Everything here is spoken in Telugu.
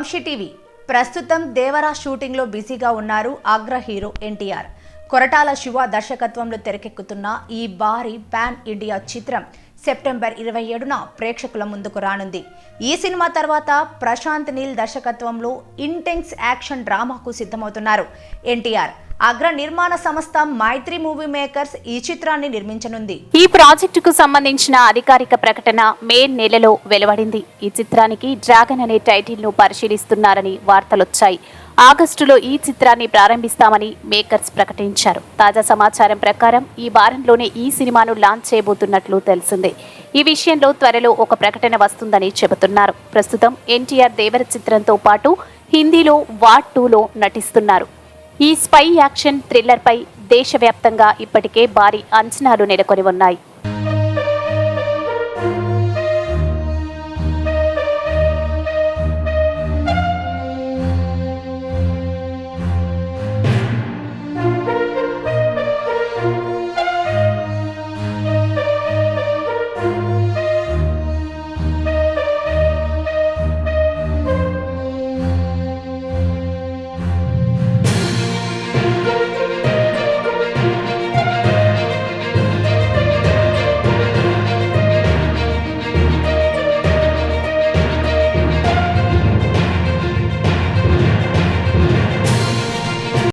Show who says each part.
Speaker 1: వంశీ టీవీ ప్రస్తుతం దేవరా షూటింగ్ లో బిజీగా ఉన్నారు అగ్ర హీరో ఎన్టీఆర్. కొరటాల శివ దర్శకత్వంలో తెరకెక్కుతున్న ఈ భారీ పాన్ ఇండియా చిత్రం సెప్టెంబర్ 27న ప్రేక్షకుల ముందుకు రానుంది. ఈ సినిమా తర్వాత ప్రశాంత్ నీల్ దర్శకత్వంలో ఇంటెన్స్ యాక్షన్ డ్రామాకు సిద్ధమవుతున్నారు ఎన్టీఆర్. అగ్ర నిర్మాణ సంస్థ మైత్రి మూవీ మేకర్స్ ఈ చిత్రాన్ని నిర్మించనుంది.
Speaker 2: ఈ ప్రాజెక్టుకు సంబంధించిన అధికారిక ప్రకటన మే నెలలో వెలువడింది. ఈ చిత్రానికి డ్రాగన్ అనే టైటిల్ ను పరిశీలిస్తున్నారని వార్తలొచ్చాయి. ఆగస్టులో ఈ చిత్రాన్ని ప్రారంభిస్తామని మేకర్స్ ప్రకటించారు. తాజా సమాచారం ప్రకారం ఈ వారంలోనే ఈ సినిమాను లాంచ్ చేయబోతున్నట్లు తెలిసిందే. ఈ విషయంలో త్వరలో ఒక ప్రకటన వస్తుందని చెబుతున్నారు. ప్రస్తుతం ఎన్టీఆర్ దేవర చిత్రంతో పాటు హిందీలో వార్ 2లో నటిస్తున్నారు. ఈ స్పై యాక్షన్ థ్రిల్లర్పై దేశవ్యాప్తంగా ఇప్పటికే భారీ అంచనాలు నెలకొని ఉన్నాయి.